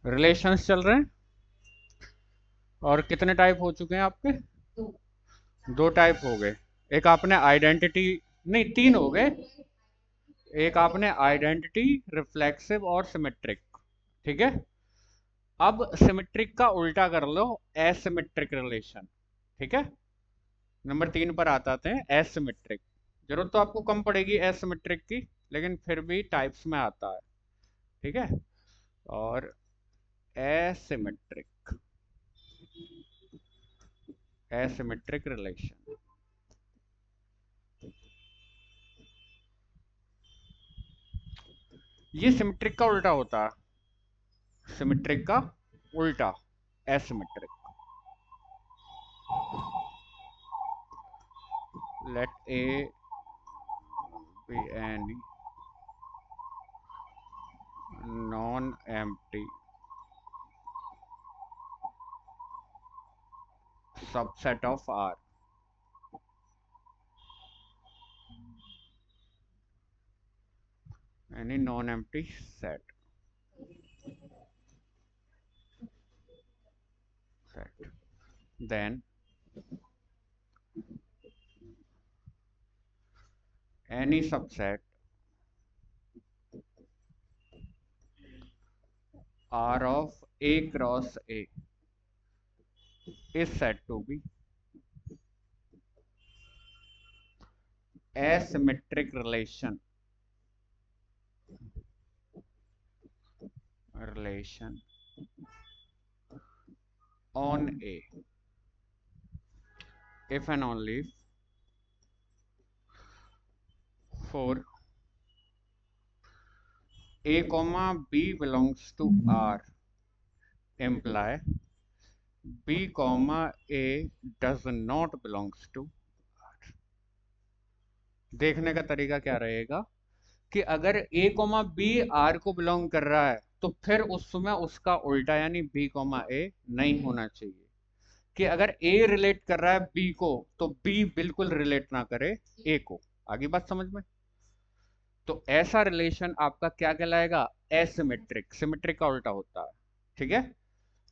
Relations चल रहे हैं। और कितने टाइप हो चुके हैं आपके? दो टाइप हो गए। एक आपने आइडेंटिटी, नहीं तीन हो गए। एक आपने आइडेंटिटी, रिफ्लेक्सिव और सिमेट्रिक। ठीक है। अब सिमेट्रिक का उल्टा कर लो, एसिमेट्रिक रिलेशन। ठीक है। नंबर 3 पर आते हैं एसिमेट्रिक। जरूरत तो आपको कम पड़ेगी एसिमेट्रिक की, लेकिन फिर भी टाइप्स में आता है। ठीक है। और एसिमेट्रिक, एसिमेट्रिक रिलेशन। ये सिमेट्रिक का उल्टा होता है, सिमेट्रिक का उल्टा asymmetric. let A be any non-empty subset of R. Any non-empty set. Then any subset R of A cross A is said to be asymmetric relation on A if and only for A comma B belongs to R, imply B comma A does not belongs to R. देखने का तरीका क्या रहेगा कि अगर A coma B R को belong कर रहा है तो फिर उसमें उसका उल्टा यानी B कोमा A नहीं होना चाहिए। कि अगर A रिलेट कर रहा है B को तो B बिल्कुल रिलेट ना करे A को। आगे बात समझ में? तो ऐसा रिलेशन आपका क्या कहलाएगा? एसिमेट्रिक। सिमेट्रिक का उल्टा होता है। ठीक है।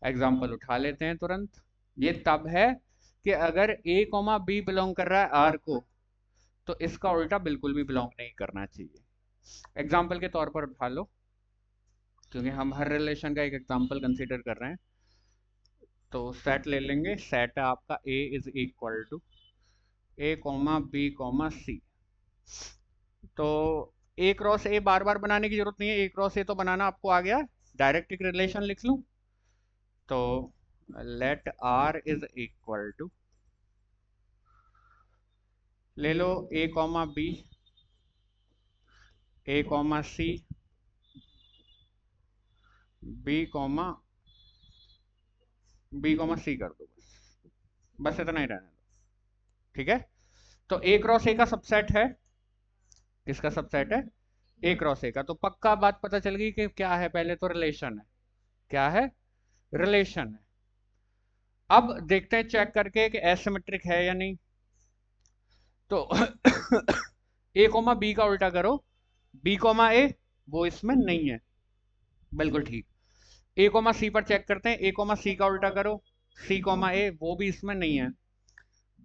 एग्जाम्पल उठा लेते हैं तुरंत। ये तब है कि अगर A कोमा B बिलोंग कर रहा है R को तो इसका उल्टा बिल्कुल भी बिलोंग नहीं करना चाहिए। एग्जाम्पल के तौर पर उठा लो, क्योंकि हम हर रिलेशन का एक एग्जाम्पल कंसीडर कर रहे हैं। तो सेट ले लेंगे। सेट है आपका A is equal to A comma B comma C। तो A cross A bar bar बनाने की जरूरत नहीं है, A क्रॉस A तो बनाना आपको आ गया। डायरेक्ट एक रिलेशन लिख लूं तो let R is equal to, ले लो A comma B, A comma C, B comma C कर दो। बस इतना ही रहने दो। ठीक है। तो A क्रॉस A का सबसेट है, किसका सबसेट है? A क्रॉस A का। तो पक्का बात पता चल गई कि क्या है? पहले तो रिलेशन है। क्या है? रिलेशन है। अब देखते हैं चेक करके कि एसिमेट्रिक है या नहीं। तो A कोमा B का उल्टा करो, B कोमा A वो इसमें नहीं है। बिल्कुल ठीक। A कोमा C पर चेक करते हैं, A कोमा C का उल्टा करो, C कोमा A वो भी इसमें नहीं है।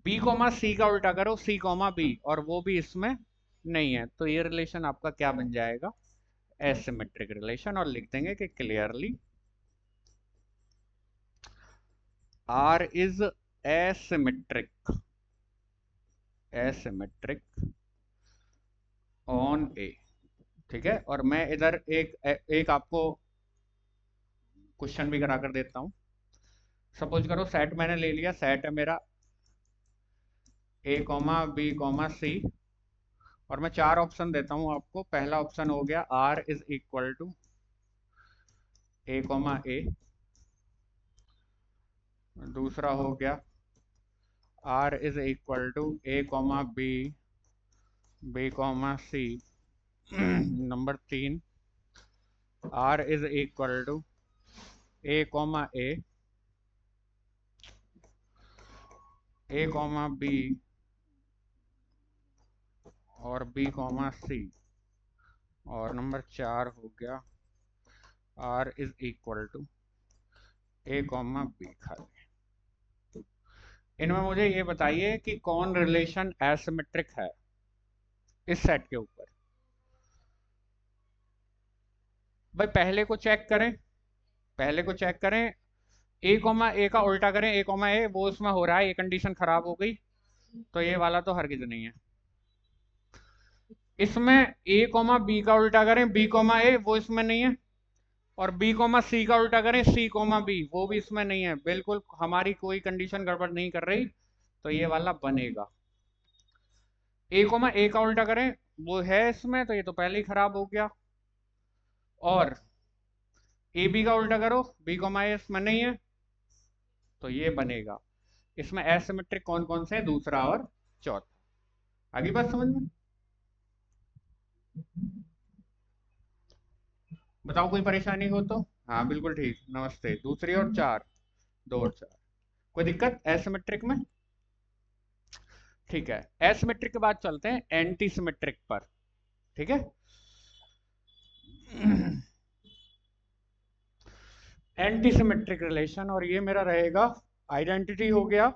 B कोमा C का उल्टा करो, C कोमा B, और वो भी इसमें नहीं है। तो ये रिलेशन आपका क्या बन जाएगा? Asymmetric relation. और लिख देंगे कि clearly R is asymmetric, asymmetric on A। ठीक है। और मैं इधर एक आपको क्वेश्चन भी करा कर देता हूं। सपोज करो सेट मैंने ले लिया, सेट है मेरा A comma B comma C, और मैं चार ऑप्शन देता हूं आपको। पहला ऑप्शन हो गया R is equal to A comma A, दूसरा हो गया R is equal to A comma B, B comma C, number 3 R is equal to A comma A comma B और B कॉमा C, और number 4 हो गया R is equal to A comma B खाली। इनमें मुझे ये बताइए कि कौन रिलेशन एसिमेट्रिक है इस सेट के ऊपर। भाई पहले को चेक करें, पहले को चेक करें। ए कॉमा ए का उल्टा करें, ए कॉमा ए, वो उसमें हो रहा है, ये कंडीशन खराब हो गई, तो ये वाला तो हरगिज नहीं है। इसमें ए कॉमा बी का उल्टा करें, बी कॉमा ए, वो इसमें नहीं है। और बी कॉमा सी का उल्टा करें, सी कॉमा बी, वो भी इसमें नहीं है। बिल्कुल हमारी कोई कंडीशन गड़बड़ नहीं कर रही, तो ये वाला बनेगा। ए कॉमा ए का उल्टा करें, वो है इसमें, तो ये तो पहले ही खराब हो गया। और ए बी का उल्टा करो, बी कॉमा ए इसमें नहीं है, तो ये बनेगा। इसमें एसिमेट्रिक कौन कौन से हैं, दूसरा और चौथा। आगे बात समझ में? बताओ कोई परेशानी हो तो। हाँ बिल्कुल ठीक, नमस्ते। दूसरी और चार, दो और चार, कोई दिक्कत एसिमेट्रिक में? ठीक है, एसिमेट्रिक के बाद चलते हैं एंटी सिमेट्रिक पर। ठीक है। एंटी सिमेट्रिक रिलेशन, और ये मेरा रहेगा आइडेंटिटी हो गया,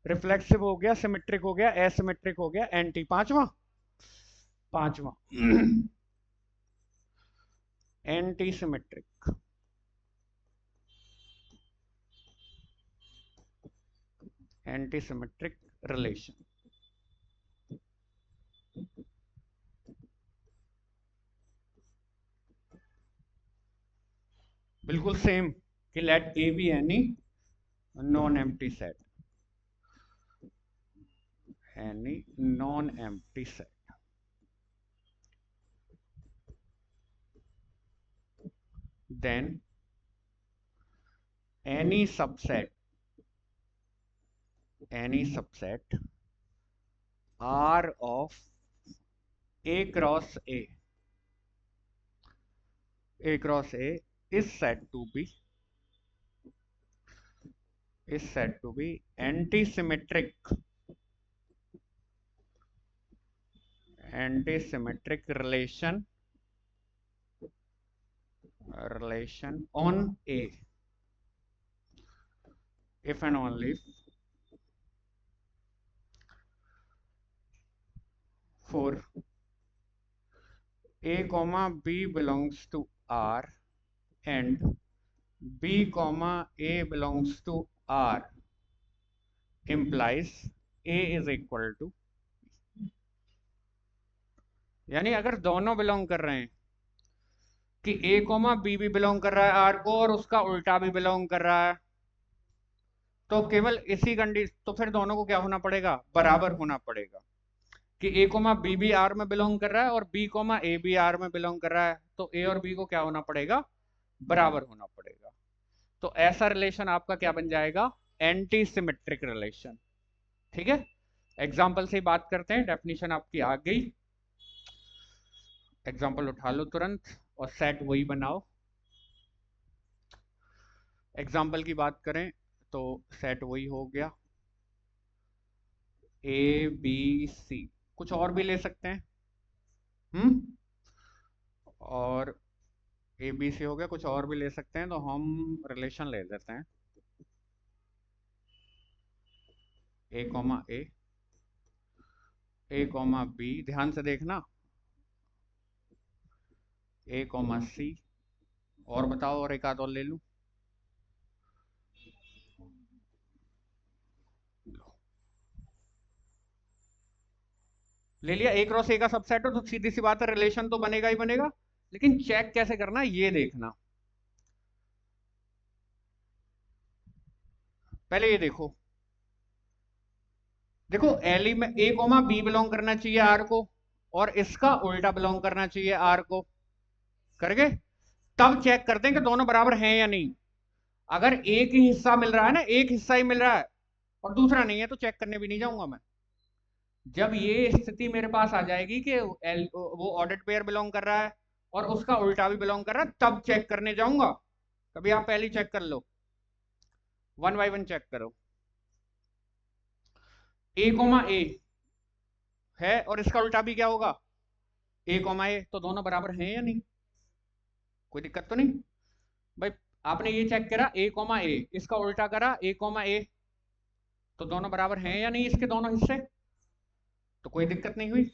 रिफ्लेक्सिव हो गया, सिमेट्रिक हो गया, एसिमेट्रिक हो गया, एंटी। पांचवा, पांचवा anti symmetric. Anti symmetric relation, बिल्कुल सेम कि let A B any non empty set, any non empty set, then any subset R of A cross A is said to be anti-symmetric relation on A if and only if for A comma B belongs to R and B comma A belongs to R implies A is equal to, यानी अगर दोनों belong कर रहे हैं कि ए coma B भी belong कर रहा है आर को और उसका उल्टा भी बिलोंग कर रहा है, तो केवल इसी कंडीशन, तो फिर दोनों को क्या होना पड़ेगा, बराबर होना पड़ेगा। कि ए कोमा बी भी आर में बिलोंग कर रहा है और बी कोमा ए भी आर में बिलोंग कर रहा है, तो ए और बी को क्या होना पड़ेगा, बराबर होना पड़ेगा। तो ऐसा रिलेशन आपका क्या बन जाएगा, एंटी सिमेट्रिक रिलेशन। ठीक है, एग्जाम्पल से ही बात करते हैं, डेफिनेशन आपकी आ गई। एग्जाम्पल उठा लो तुरंत और सेट वही बनाओ। एग्जाम्पल की बात करें तो सेट वही हो गया, ए बी सी, कुछ और भी ले सकते हैं। और ए बी सी हो गया, कुछ और भी ले सकते हैं, तो हम रिलेशन ले लेते हैं ए कॉमा ए कॉमा बी, ध्यान से देखना, ए कॉमा सी, और बताओ, और एक आध और ले लूं। ले लिया, ए क्रॉस ए का सबसेट हो तो सीधी सी बात है, रिलेशन तो बनेगा ही बनेगा, लेकिन चेक कैसे करना ये देखना। पहले ये देखो, देखो एलिमेंट ए कोमा बी बिलोंग करना चाहिए आर को और इसका उल्टा बिलोंग करना चाहिए आर को, करके तब चेक करते हैं कि दोनों बराबर हैं या नहीं। अगर एक ही हिस्सा मिल रहा है ना, एक हिस्सा ही मिल रहा है और दूसरा नहीं है, तो चेक करने भी नहीं जाऊंगा मैं। जब ये स्थिति मेरे पास आ जाएगी कि वो ऑर्डर्ड पेयर बिलोंग कर रहा है और उसका उल्टा भी बिलोंग कर रहा है, तब चेक करने जाऊंगा। कभी आप पहले चेक कर लो, वन बाय वन चेक करो। ए कोमा ए है और इसका उल्टा भी क्या होगा, ए कोमा ए, तो दोनों बराबर हैं या नहीं, कोई दिक्कत तो नहीं भाई। आपने ये चेक करा ए कॉमा ए, इसका उल्टा करा ए कॉमा ए, तो दोनों बराबर हैं या नहीं इसके दोनों हिस्से, तो कोई दिक्कत नहीं हुई।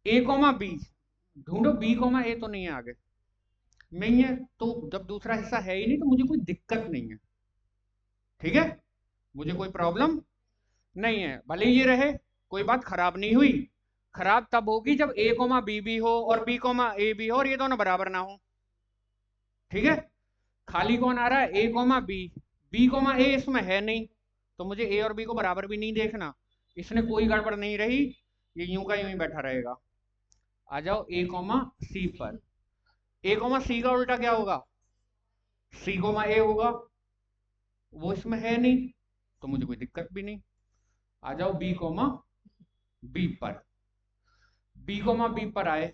ए कॉमा बी, ढूंढो बी कॉमा ए तो नहीं है आगे, नहीं है, तो जब दूसरा हिस्सा है ही नहीं तो मुझे कोई दिक्कत नहीं है, ठीक है, मुझे कोई प्रॉब्लम नहीं है, भले ये रहे, कोई बात खराब नहीं हुई। खराब तब होगी जब ए कोमा बी भी हो और बी कोमा ए भी हो और ये दोनों बराबर ना हो, ठीक है। खाली कौन आ रहा है, ए कोमा बी, बी कोमा ए इसमें है नहीं, तो मुझे ए और बी को बराबर भी नहीं देखना, इसने कोई गड़बड़ नहीं रही, ये यूं का यूं ही बैठा रहेगा। आ जाओ ए कोमा सी पर, ए कोमा सी का उल्टा क्या होगा, सी कोमा ए होगा, वो इसमें है नहीं तो मुझे कोई दिक्कत भी नहीं। आ जाओ बी कोमा बी पर, बी कोमा बी पर आए,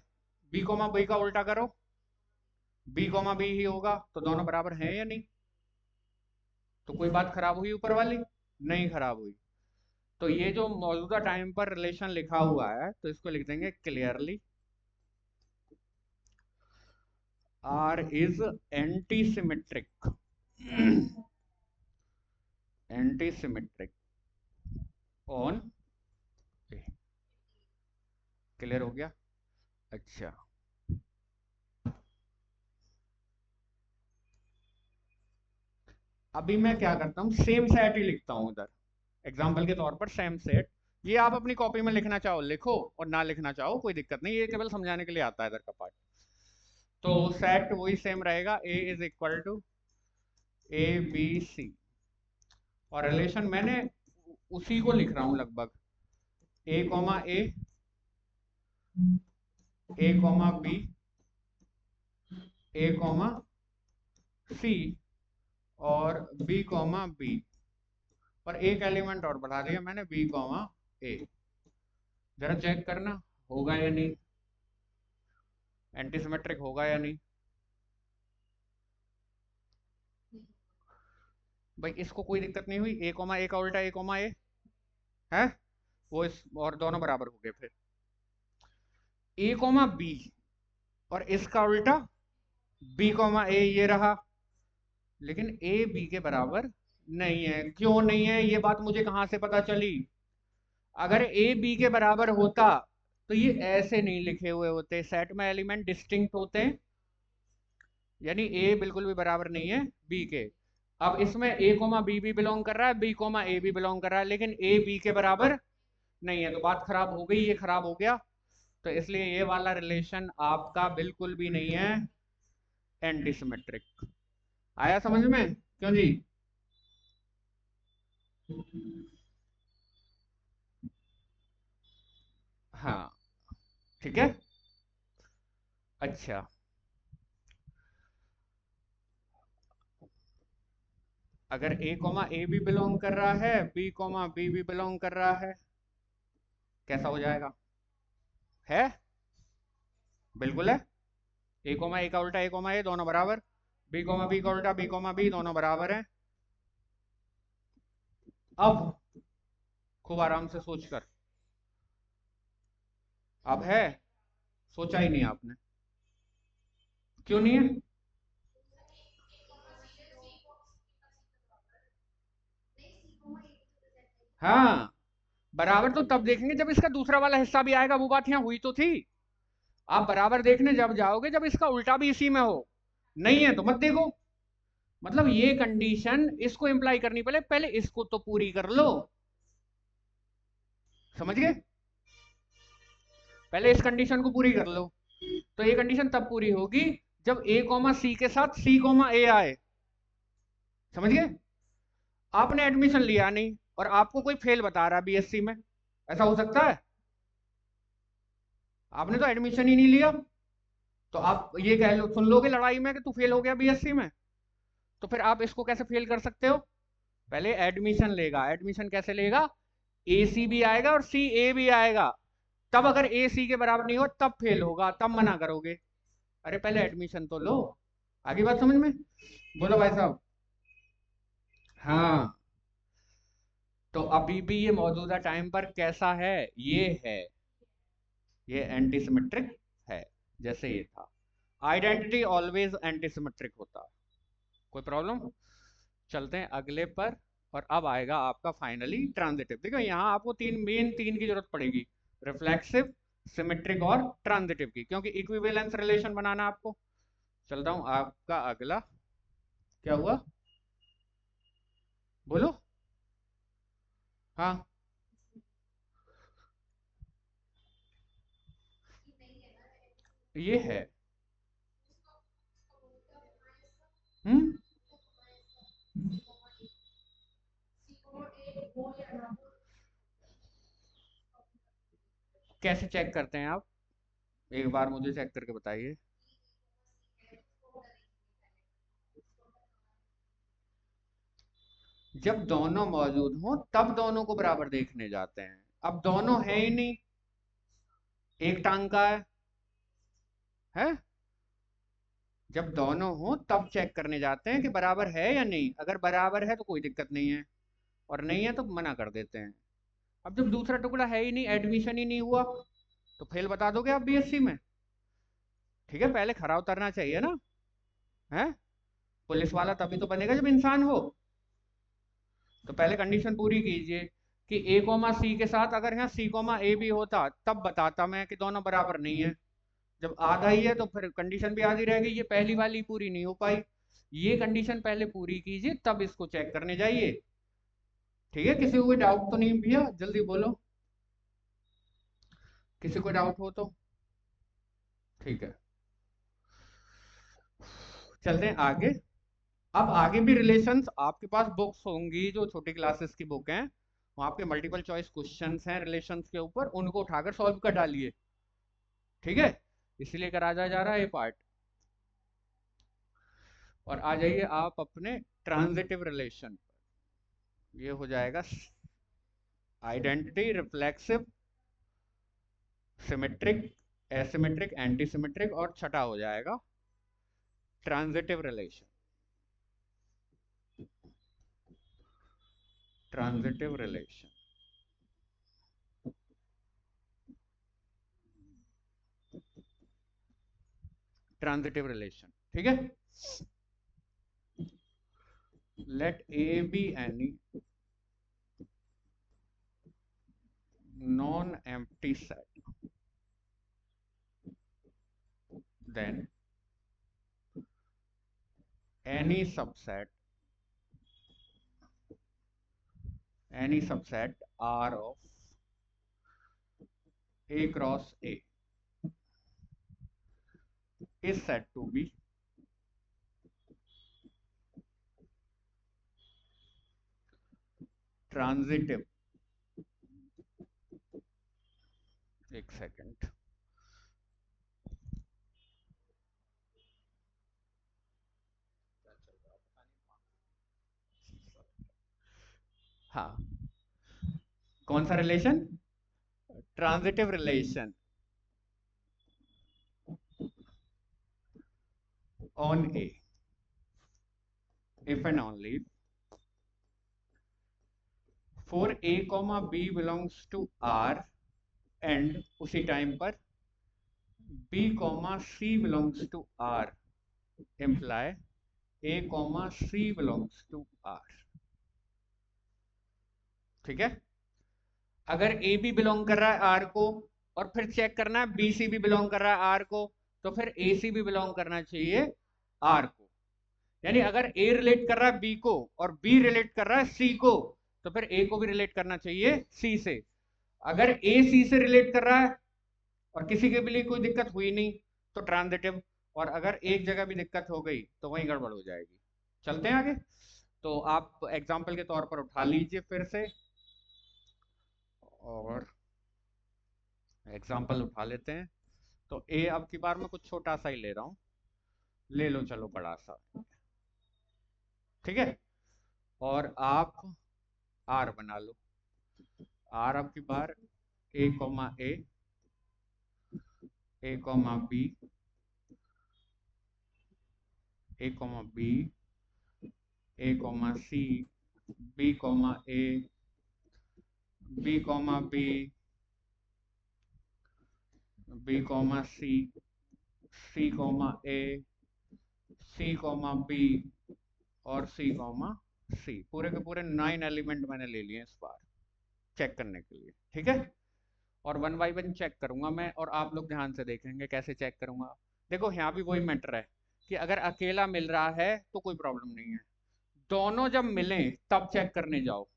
बी कोमा बी का उल्टा करो, बी कोमा बी ही होगा, तो दोनों बराबर हैं या नहीं, तो कोई बात खराब हुई ऊपर वाली, नहीं खराब हुई। तो ये जो मौजूदा टाइम पर रिलेशन लिखा हुआ है तो इसको लिख देंगे clearly R is anti symmetric, anti symmetric on A, clear हो गया। अच्छा, अभी मैं क्या करता हूँ, सेम सेट ही लिखता हूँ उधर, एग्जाम्पल के तौर पर सेम सेट, ये आप अपनी कॉपी में लिखना चाहो लिखो और ना लिखना चाहो कोई दिक्कत नहीं, ये केवल समझाने के लिए आता है इधर का पार्ट। तो सेट वही सेम रहेगा, A is equal to A B C, और रिलेशन मैंने उसी को लिख रहा हूं लगभग, A comma A comma B, A comma C और बी कॉमा बी, और एक एलिमेंट और बढ़ा दिया मैंने बी कॉमा ए। जरा चेक करना होगा या नहीं, एंटीसिमेट्रिक होगा या नहीं। भाई इसको कोई दिक्कत नहीं हुई, ए कॉमा ए का उल्टा ए कॉमा ए है, वो इस और दोनों बराबर हो गए। फिर ए कॉमा बी और इसका उल्टा बी कॉमा ए, ये रहा, लेकिन ए बी के बराबर नहीं है, क्यों नहीं है ये बात मुझे कहां से पता चली, अगर ए बी के बराबर होता तो ये ऐसे नहीं लिखे हुए होते, सेट में एलिमेंट डिस्टिंक्ट होते हैं, यानी ए बिल्कुल भी बराबर नहीं है बी के। अब इसमें ए कोमा बी भी बिलोंग कर रहा है, बी कोमा ए भी बिलोंग कर रहा है, लेकिन ए बी के बराबर नहीं है, तो बात खराब हो गई, ये खराब हो गया, तो इसलिए ये वाला रिलेशन आपका बिल्कुल भी नहीं है एंटीसिमेट्रिक। आया समझ में, क्यों जी। हाँ ठीक है। अच्छा, अगर ए कोमा ए भी बिलोंग कर रहा है, बी कोमा बी भी बिलोंग कर रहा है, कैसा हो जाएगा, है बिल्कुल है, ए कोमा ए का उल्टा ए कोमा ए दोनों बराबर, बी कोमा बी का उल्टा बी कोमा बी दोनों बराबर है। अब खूब आराम से सोचकर, अब है, सोचा ही नहीं आपने, क्यों नहीं है, हाँ बराबर तो तब देखेंगे जब इसका दूसरा वाला हिस्सा भी आएगा, वो बात यहाँ हुई तो थी। आप बराबर देखने जब जाओगे जब इसका उल्टा भी इसी में हो, नहीं है तो मत देखो, मतलब ये कंडीशन इसको इंप्लाई करनी, पहले पहले इसको तो पूरी कर लो, समझ गए, पहले इस कंडीशन को पूरी कर लो, तो ये कंडीशन तब पूरी होगी जब ए कॉमा सी के साथ सी कॉमा ए आए, समझ गए। आपने एडमिशन लिया नहीं और आपको कोई फेल बता रहा है बीएससी में, ऐसा हो सकता है, आपने तो एडमिशन ही नहीं लिया, तो आप ये कह लो सुन लोगे लड़ाई में कि तू फेल हो गया बीएससी में, तो फिर आप इसको कैसे फेल कर सकते हो, पहले एडमिशन लेगा, एडमिशन कैसे लेगा, ए सी भी आएगा और सी ए भी आएगा, तब अगर ए सी के बराबर नहीं हो तब फेल होगा, तब मना करोगे, अरे पहले एडमिशन तो लो, आगे बात समझ में, बोलो भाई साहब। हाँ, तो अभी भी ये मौजूदा टाइम पर कैसा है, ये एंटीसिमेट्रिक है, जैसे ये था, आइडेंटिटी ऑलवेज एंटीसिमेट्रिक होता है, कोई प्रॉब्लम? चलते हैं अगले पर। और अब आएगा आपका फाइनली ट्रांजिटिव। देखो यहाँ आपको तीन की जरूरत पड़ेगी, रिफ्लेक्सिव, सिमेट्रिक और ट्रांजिटिव की, क्योंकि इक्विवेलेंस रिलेशन बनाना आपको। चलता हूँ आपका अगला। क्या हुआ? बोलो। हाँ, ये है। हम्म। कैसे चेक करते हैं आप? एक बार मुझे चेक करके बताइए। जब दोनों मौजूद हों तब दोनों को बराबर देखने जाते हैं। अब दोनों है ही नहीं, एक टांग का है। जब दोनों हो तब चेक करने जाते हैं कि बराबर है या नहीं। अगर बराबर है तो कोई दिक्कत नहीं है, और नहीं है तो मना कर देते हैं। अब जब दूसरा टुकड़ा है ही नहीं, एडमिशन ही नहीं हुआ, तो फेल बता दोगे आप बीएससी में? ठीक है, पहले खरा उतरना चाहिए ना। है, पुलिस वाला तभी तो बनेगा जब इंसान हो। तो पहले कंडीशन पूरी कीजिए कि ए कोमा सी के साथ अगर यहाँ सी कोमा ए भी होता तब बताता मैं कि दोनों बराबर नहीं है। जब आधा ही है तो फिर कंडीशन भी आधी रहेगी, ये पहली वाली पूरी नहीं हो पाई। ये कंडीशन पहले पूरी कीजिए तब इसको चेक करने जाइए। ठीक है, किसी को कोई डाउट तो नहीं भैया? जल्दी बोलो, किसी को डाउट हो तो। ठीक है, चलते हैं आगे। अब आगे भी रिलेशंस आपके पास बुक्स होंगी, जो छोटी क्लासेस की बुक हैं, वहां पे मल्टीपल चॉइस क्वेश्चंस हैं रिलेशंस के ऊपर, उनको उठाकर सॉल्व कर डालिए। ठीक है, इसलिए करा जा रहा है ये पार्ट। और आ जाइए आप अपने ट्रांजिटिव रिलेशन। ये हो जाएगा identity, reflexive, symmetric, asymmetric, anti symmetric, और छठा हो जाएगा transitive relation. Transitive relation, transitive relation. ठीक है, let A B any non empty set, then any subset, any subset R of A cross A is said to be transitive। एक second. हाँ, कौन सा relation? Transitive relation on A if and only for A comma B belongs to R and उसी time पर B comma C belongs to R imply A comma C belongs to R। ठीक है, अगर A B belong कर रहा है are को, और फिर चेक करना है बी सी भी बिलोंग कर रहा है आर को, तो फिर ए सी भी बिलोंग करना चाहिए आर को। यानी अगर ए रिलेट कर रहा है बी को और बी रिलेट कर रहा है सी को, तो फिर ए को भी रिलेट करना चाहिए सी से। अगर ए सी से रिलेट कर रहा है और किसी के भी लिए कोई दिक्कत हुई नहीं, तो ट्रांजिटिव। और अगर एक जगह भी दिक्कत हो गई तो वहीं गड़बड़ हो जाएगी। चलते हैं आगे। तो आप एग्जाम्पल के तौर पर उठा लीजिए फिर से, और एग्जाम्पल उठा लेते हैं। तो ए अब की बार मैं कुछ छोटा सा ही ले रहा हूं, ले लो चलो बड़ा सा। ठीक है, और आप आर बना लो। आर अब की बार A comma A comma B, A comma B, A comma C, B comma A, B comma B, B comma C comma A, C comma B, और सी कॉमा सी, पूरे के पूरे 9 एलिमेंट मैंने ले लिए इस बार चेक करने के लिए, ठीक है। और वन बाई वन चेक करूंगा मैं, और आप लोग ध्यान से देखेंगे कैसे चेक करूंगा। देखो यहाँ भी वही मैटर है कि अगर अकेला मिल रहा है तो कोई प्रॉब्लम नहीं है, दोनों जब मिले तब चेक करने जाओ,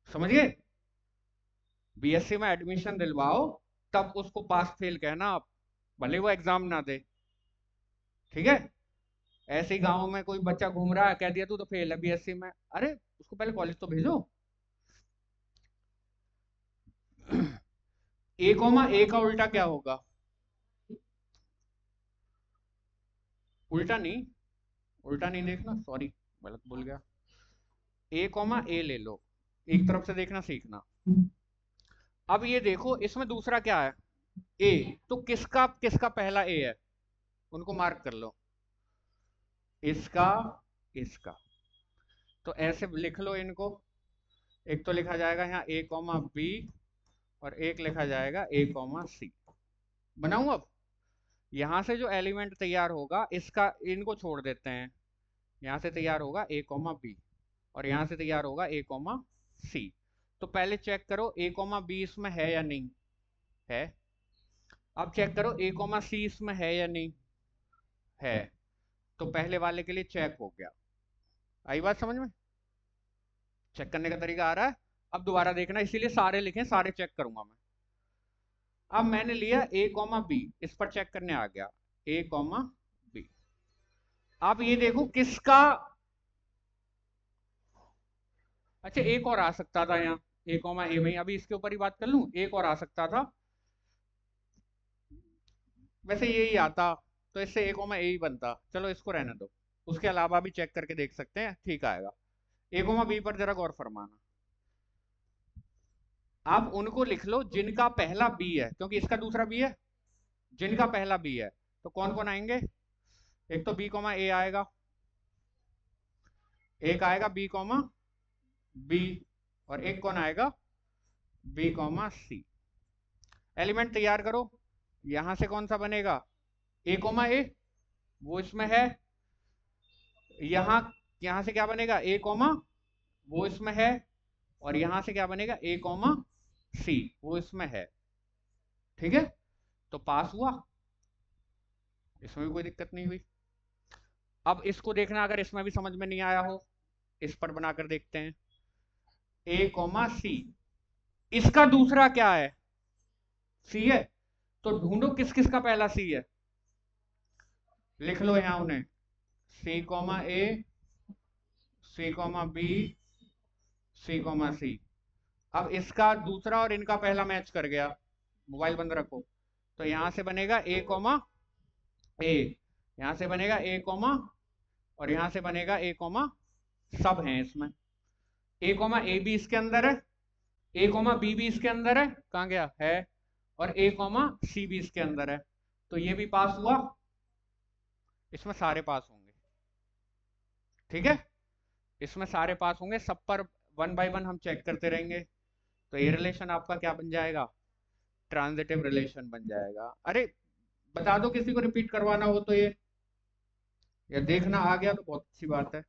समझ गए। बीएससी में एडमिशन दिलवाओ, तब उसको पास फेल कहना आप, भले वो एग्जाम ना दे, ठीक है। ऐसे ही गांव में कोई बच्चा घूम रहा है, कह दिया तू तो फेल है बीएससी में, अरे उसको पहले कॉलेज तो भेजो। ए कॉमा ए का उल्टा क्या होगा? उल्टा नहीं, उल्टा नहीं देखना, सॉरी गलत बोल गया। ए कॉमा ए ले लो, एक तरफ से देखना सीखना। अब ये देखो इसमें दूसरा क्या है, ए, तो किसका किसका पहला ए है, उनको मार्क कर लो, इसका, इसका। तो ऐसे लिख लो इनको, एक तो लिखा जाएगा यहाँ ए कॉमा बी, और एक लिखा जाएगा ए कॉमा सी। बनाऊं अब? यहां से जो एलिमेंट तैयार होगा इसका, इनको छोड़ देते हैं, यहां से तैयार होगा ए कॉमा बी, और यहां से तैयार होगा ए कॉमा सी। तो पहले चेक करो ए कॉमा बी इसमें है या नहीं है। अब चेक करो ए कॉमा सी इसमें है या नहीं है। तो पहले वाले के लिए चेक हो गया, आई बात समझ में? चेक करने का तरीका आ रहा है। अब दोबारा देखना, इसीलिए सारे लिखे, सारे चेक करूंगा मैं। अब मैंने लिया ए कॉमा बी, इस पर चेक करने आ गया, ए कॉमा बी। अब ये देखो किसका, अच्छा एक और आ सकता था यहाँ, ए कॉमा ए में, अभी इसके ऊपर ही बात कर लूं, एक और आ सकता था, वैसे यही आता, तो इससे ए कॉमा ए ही बनता, चलो इसको रहने दो। उसके अलावा भी चेक करके देख सकते हैं, ठीक आएगा। ए कॉमा बी पर जरा गौर फरमाना। आप उनको लिख लो जिनका पहला बी है, क्योंकि इसका दूसरा बी है, जिनका पहला बी है। तो कौन कौन आएंगे? एक तो बी कॉमा ए आएगा, एक आएगा बी कॉमा बी, और एक कौन आएगा? बी कॉमा सी। एलिमेंट तैयार करो, यहां से कौन सा बनेगा? ए कॉमा ए, वो इसमें है। यहां, यहां से क्या बनेगा? ए कॉमा, वो इसमें है। और यहां से क्या बनेगा? ए कॉमा सी, वो इसमें है, ठीक है। तो पास हुआ, इसमें भी कोई दिक्कत नहीं हुई। अब इसको देखना, अगर इसमें भी समझ में नहीं आया हो, इस पर बनाकर देखते हैं, ए कॉमा सी, इसका दूसरा क्या है? सी है। तो ढूंढो किस किस का पहला सी है, लिख लो यहां उन्हें, सी comma A, C comma B, C comma सी। अब इसका दूसरा और इनका पहला मैच कर गया, मोबाइल बंद रखो। तो यहां से बनेगा ए कॉमा ए, यहां से बनेगा ए कॉमा, और यहां से बनेगा ए कॉमा, सब हैं इसमें। ए कॉमा ए भी इसके अंदर है, ए कॉमा बी भी इसके अंदर है, कहां गया है, और ए कॉमा सी भी इसके अंदर है। तो ये भी पास हुआ, इसमें सारे पास होंगे, ठीक है। इसमें सारे पास होंगे, सब पर वन बाय वन हम चेक करते रहेंगे। तो ये रिलेशन आपका क्या बन जाएगा? ट्रांजिटिव रिलेशन बन जाएगा। अरे बता दो किसी को रिपीट करवाना हो तो ये, या देखना आ गया तो बहुत अच्छी बात है।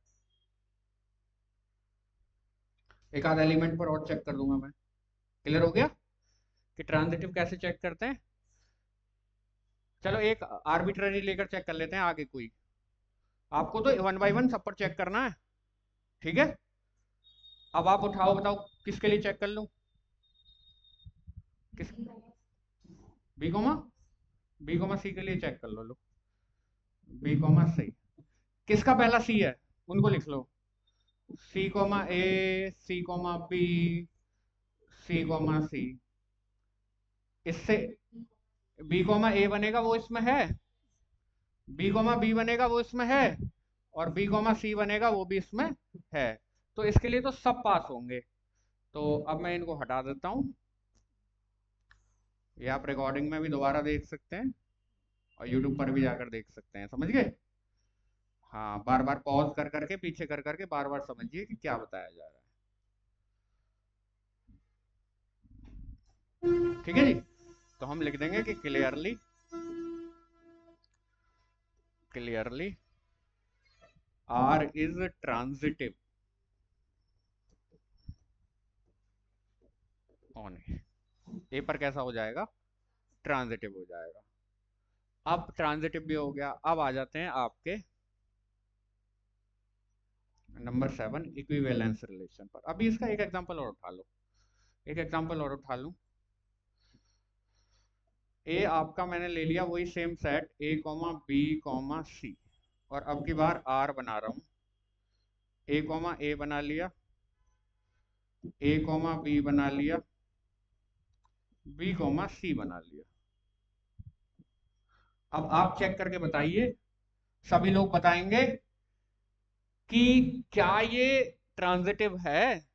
एक आध एलिमेंट पर और चेक कर दूंगा मैं। क्लियर हो गया कि ट्रांजिटिव कैसे चेक करते हैं? चलो एक आर्बिट्ररी लेकर चेक कर लेते हैं आगे कोई। आपको तो वन बाय वन सब पर चेक करना है, ठीक है। अब आप उठाओ, बताओ किसके लिए चेक कर लूं? किस, B comma, B comma C के लिए चेक कर लो। बी कोमा सी, किसका पहला सी है, उनको लिख लो, सी कोमा ए, C comma B, C comma C. इससे बी कोमा ए बनेगा, वो इसमें है, बी कोमा बी बनेगा, वो इसमें है, और बी कोमा सी बनेगा, वो भी इसमें है। तो इसके लिए तो सब पास होंगे। तो अब मैं इनको हटा देता हूं, ये आप रिकॉर्डिंग में भी दोबारा देख सकते हैं, और यूट्यूब पर भी जाकर देख सकते हैं, समझ गए? हाँ, बार बार पॉज कर करके, पीछे कर करके बार बार समझिए कि क्या बताया जा रहा है, ठीक है जी। तो हम लिख देंगे कि clearly, clearly R is transitive on A पर कैसा हो जाएगा, ट्रांजिटिव हो जाएगा। अब ट्रांजिटिव भी हो गया, अब आ जाते हैं आपके नंबर 7 इक्विवेलेंस रिलेशन पर। अभी इसका एक एग्जांपल और उठा लो, एक एग्जांपल और उठा लूं। ए आपका मैंने ले लिया वही same set A comma B comma C, और अब की बार आर बना रहा हूं। ए कॉमा ए बना लिया, ए कॉमा बी बना लिया, बी कॉमा सी बना लिया। अब आप चेक करके बताइए, सभी लोग बताएंगे कि क्या ये ट्रांजिटिव है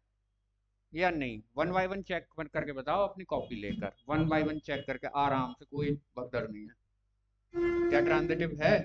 या नहीं। वन बाय वन चेक करके बताओ, अपनी कॉपी लेकर वन बाय वन चेक करके आराम से, कोई भगदड़ नहीं है। क्या ट्रांजिटिव है?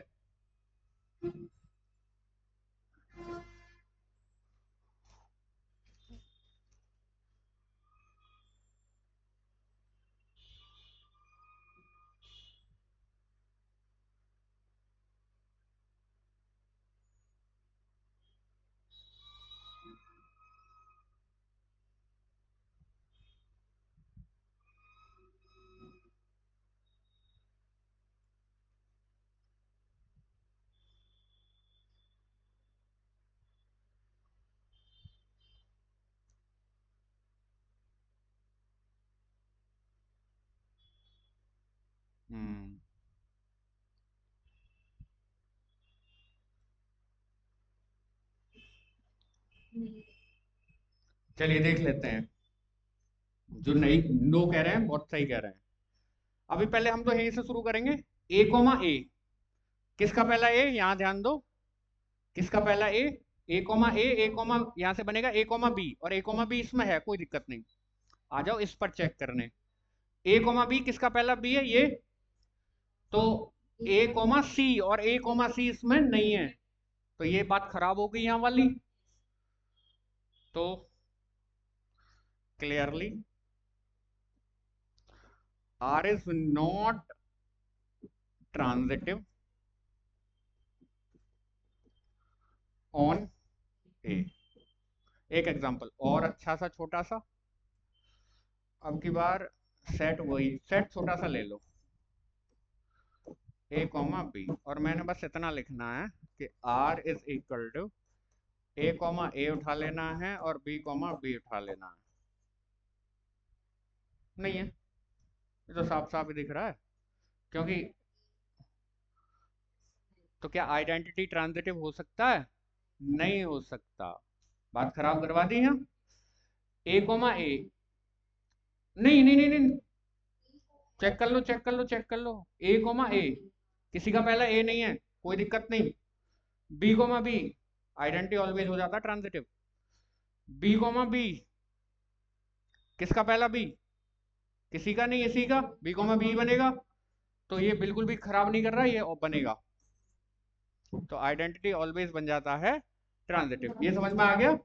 हम्म, चलिए देख लेते हैं। जो नहीं नो कह रहे हैं बहुत सही कह रहे हैं। अभी पहले हम तो यहीं से शुरू करेंगे। ए कोमा ए, किसका पहला ए, यहां ध्यान दो, किसका पहला ए कोमा ए कोमा यहां से बनेगा ए कोमा बी, और ए कोमा बी इसमें है, कोई दिक्कत नहीं। आ जाओ इस पर चेक करने। ए कोमा बी किसका पहला बी है, ये तो ए कोमा सी, और ए कोमा सी इसमें नहीं है, तो ये बात खराब हो गई यहां वाली। तो clearly R is not transitive on A. एक एग्जांपल और अच्छा सा छोटा सा, अब की बार सेट वही सेट छोटा सा ले लो, ए कॉमा बी, और मैंने बस इतना लिखना है कि R is equal to A comma A उठा लेना है और बी कॉमा बी उठा लेना है। नहीं है, ये तो साफ साफ ही दिख रहा है, क्योंकि तो क्या आइडेंटिटी ट्रांजिटिव हो सकता है? नहीं हो सकता। बात खराब करवा दी है। ए कोमा ए, नहीं नहीं नहीं नहीं, चेक कर लो चेक कर लो चेक कर लो। ए कोमा ए, किसी का पहला ए नहीं है, कोई दिक्कत नहीं। B comma B, identity always हो जाता ट्रांजिटिव। बी कोमा बी, किसका पहला बी, किसी का नहीं, इसी का बी कोमा बी बनेगा, तो ये बिल्कुल भी खराब नहीं कर रहा, ये बनेगा। तो आइडेंटिटी ऑलवेज बन जाता है ट्रांजिटिव। ये समझ में आ गया?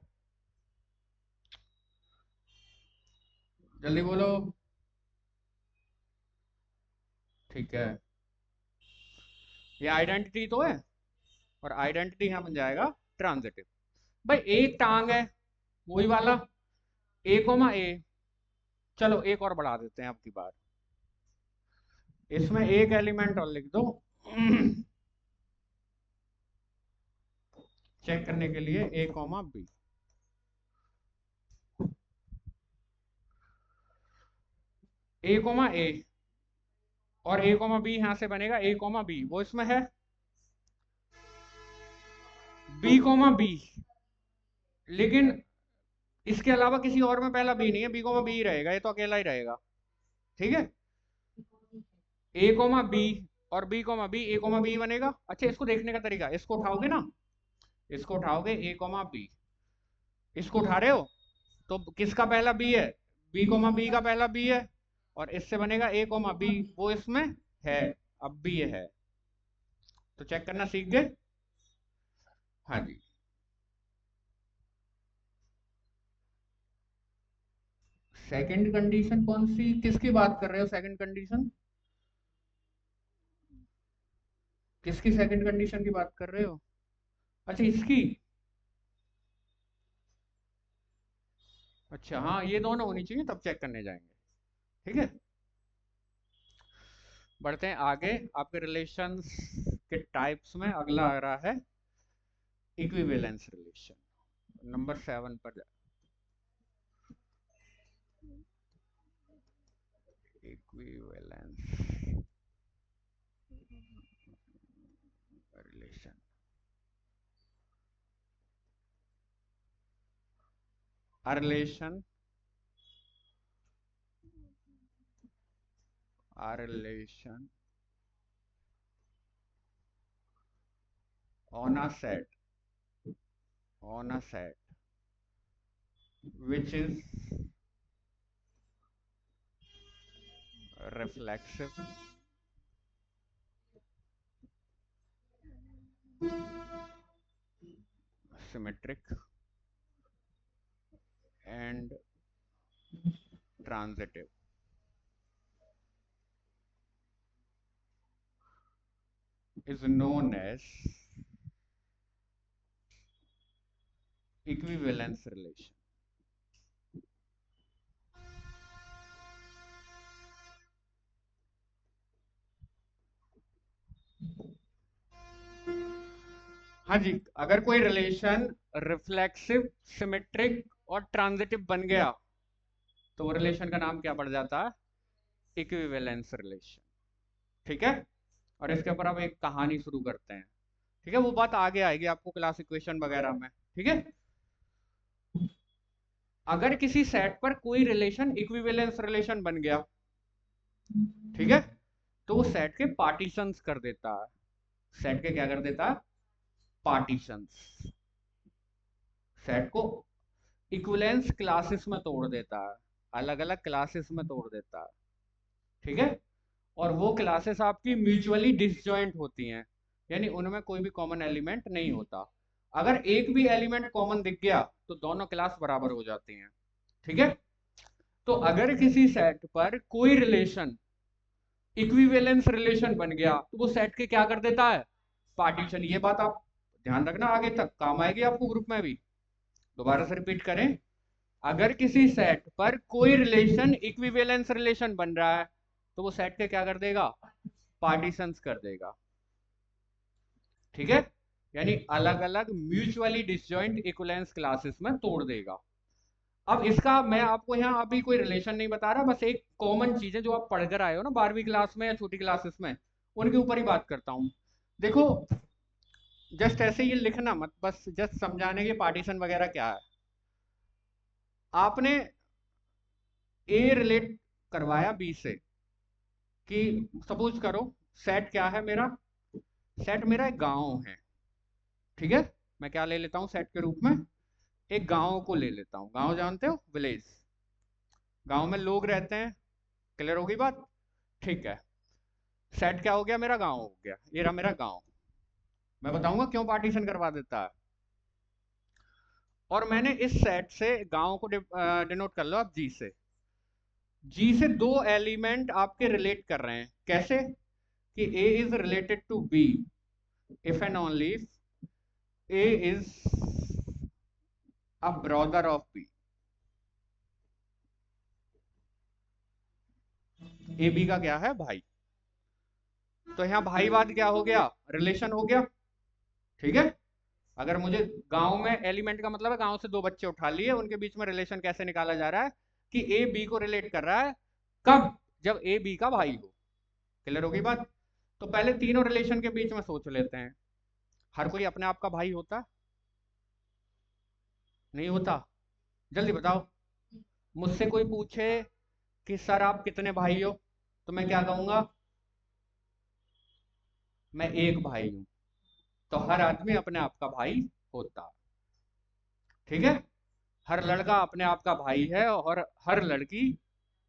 जल्दी बोलो। ठीक है, ये आइडेंटिटी तो है, और आइडेंटिटी यहां बन जाएगा ट्रांजिटिव। भाई एक टांग है वही वाला, ए कोमा ए, चलो एक और बढ़ा देते हैं अब की बार, इसमें एक एलिमेंट और लिख दो चेक करने के लिए, ए कोमा बी। ए कोमा ए और ए कोमा बी यहां से बनेगा ए कोमा बी, वो इसमें है। बी कोमा बी, लेकिन इसके अलावा किसी और में पहला बी नहीं है, बी कोमा बी ही रहेगा, ये तो अकेला ही रहेगा। ठीक है, ए कोमा बी और बी कोमा बी, ए कोमा बी बनेगा। अच्छा इसको देखने का तरीका, इसको उठाओगे ना, इसको उठाओगे ए कोमा बी, इसको उठा रहे हो तो किसका पहला बी है, बी कोमा बी का पहला बी है, और इससे बनेगा ए कोमा बी, वो इसमें है, अब भी ये है। तो चेक करना सीख गए? हाँ जी। सेकंड कंडीशन कौन सी, किसकी बात कर रहे हो? सेकंड कंडीशन किसकी, सेकंड कंडीशन की बात कर रहे हो? अच्छा इसकी, अच्छा हाँ ये दोनों होनी चाहिए तब चेक करने जाएंगे। ठीक है, बढ़ते हैं आगे। आपके रिलेशंस के टाइप्स में अगला आ रहा है इक्विवेलेंस रिलेशन। नंबर 7 पर equivalence relation. A relation, a relation on a set, on a set which is reflexive, symmetric and transitive is known as equivalence relation। हाँ जी, अगर कोई रिलेशन रिफ्लेक्सिव, सिमेट्रिक और ट्रांजिटिव बन गया तो वो रिलेशन का नाम क्या पड़ जाता है? Equivalence relation. ठीक है, और इसके ऊपर अब एक कहानी शुरू करते हैं। ठीक है, वो बात आगे आएगी आपको क्लास इक्वेशन वगैरह में। ठीक है, अगर किसी सेट पर कोई रिलेशन इक्विवेलेंस रिलेशन बन गया, ठीक है, तो वो सेट के पार्टीशंस कर देता है। सेट के क्या कर देता है? पार्टीशंस। सेट को इक्विवेलेंस क्लासेस में तोड़ देता है, अलग अलग क्लासेस में तोड़ देता है। ठीक है, और वो क्लासेस आपकी म्यूचुअली डिसजॉइंट होती हैं, यानी उनमें कोई भी कॉमन एलिमेंट नहीं होता। अगर एक भी एलिमेंट कॉमन दिख गया तो दोनों क्लास बराबर हो जाती हैं। ठीक है, तो अगर किसी सेट पर कोई रिलेशन इक्विवेलेंस रिलेशन बन गया तो वो सेट के क्या कर देता है? पार्टीशन। ये बात आप ध्यान रखना, आगे तक काम आएगी आपको ग्रुप में भी। दोबारा से रिपीट करें, अगर किसी सेट पर कोई रिलेशन इक्विवेलेंस रिलेशन बन रहा है तो वो सेट के क्या कर देगा? पार्टीशंस कर देगा। ठीक है, यानी अलग अलग म्यूचुअली डिसजॉइंट इक्विवेलेंस क्लासेस में तोड़ देगा। अब इसका मैं आपको यहाँ अभी कोई रिलेशन नहीं बता रहा, बस एक कॉमन चीज है जो आप पढ़कर आए हो ना 12वीं क्लास में या छोटी क्लासेस में, उनके ऊपर ही बात करता हूँ। देखो, जस्ट ऐसे ये लिखना मत, बस जस्ट समझाने के पार्टीशन वगैरह क्या है। आपने ए रिलेट करवाया बी से कि सपोज करो सेट क्या है मेरा? सेट मेरा एक गांव है। ठीक है, मैं क्या ले लेता हूँ सेट के रूप में? एक गांव को ले लेता हूँ। गांव जानते हो? विलेज। गांव में लोग रहते हैं। क्लियर होगी बात? ठीक है, सेट क्या हो गया? मेरा गांव हो गया, ये रहा मेरा गांव। मैं बताऊंगा क्यों पार्टीशन करवा देता है। और मैंने इस सेट से गांव को डिनोट कर लो आप जी से। जी से दो एलिमेंट आपके रिलेट कर रहे हैं। कैसे? कि A is related to B if and only A is a brother of B. A B का क्या है? भाई। तो यहाँ भाईवाद क्या हो गया? रिलेशन हो गया। ठीक है, अगर मुझे गांव में एलिमेंट का मतलब है गांव से दो बच्चे उठा लिए, उनके बीच में रिलेशन कैसे निकाला जा रहा है? कि ए बी को रिलेट कर रहा है। कब? जब ए बी का भाई हो। क्लियर होगी बात? तो पहले तीनों रिलेशन के बीच में सोच लेते हैं। हर कोई अपने आप का भाई होता? नहीं होता। जल्दी बताओ। मुझसे कोई पूछे कि सर आप कितने भाई हो, तो मैं क्या कहूंगा? मैं एक भाई हूं। तो हर आदमी अपने आप का भाई होता। ठीक है, हर लड़का अपने आप का भाई है और हर लड़की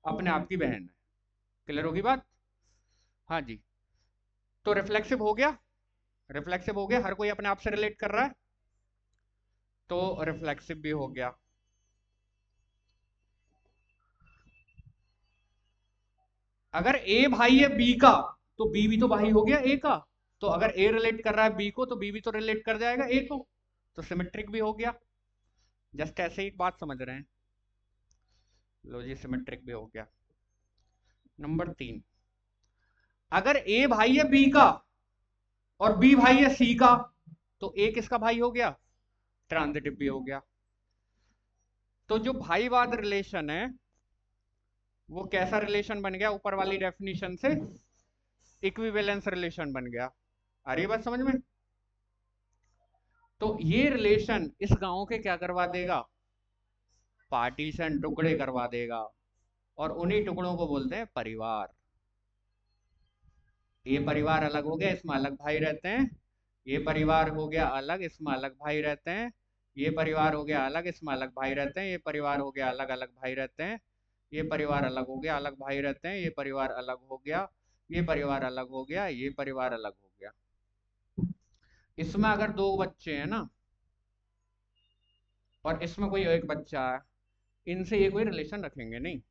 अपने आप की बहन है। क्लियर होगी बात? हाँ जी, तो रिफ्लेक्सिव हो गया। रिफ्लेक्सिव हो गया, हर कोई अपने आप से रिलेट कर रहा है, तो रिफ्लेक्सिव भी हो गया। अगर ए भाई है बी का तो बी भी तो भाई हो गया ए का। तो अगर ए रिलेट कर रहा है बी को तो बी भी तो रिलेट कर जाएगा ए को, तो सिमेट्रिक भी हो गया। जस्ट ऐसे ही बात समझ रहे हैं, लो जी सिमेट्रिक भी हो गया। नंबर 3, अगर ए भाई है बी का और बी भाई है सी का, तो ए किसका भाई हो गया? ट्रांजिटिव भी हो गया। तो जो भाईवाद रिलेशन है वो कैसा रिलेशन बन गया? ऊपर वाली डेफिनेशन से इक्विवेलेंस रिलेशन बन गया। आ रही है बात समझ में? तो ये रिलेशन इस गांव के क्या करवा देगा? पार्टीशन, टुकड़े करवा देगा। और उन्हीं टुकड़ों को बोलते हैं परिवार। ये परिवार अलग हो गया, इसमें अलग भाई रहते हैं। ये परिवार हो गया अलग, इसमें अलग भाई रहते हैं। ये परिवार हो गया अलग, इसमें अलग भाई रहते हैं। ये परिवार हो गया अलग, अलग भाई रहते हैं। ये परिवार अलग हो गया, अलग भाई रहते हैं। ये परिवार अलग हो गया, ये परिवार अलग हो गया, ये परिवार अलग हो गया। इसमें अगर 2 बच्चे हैं ना और इसमें कोई एक बच्चा है, इनसे ये कोई रिलेशन रखेंगे नहीं,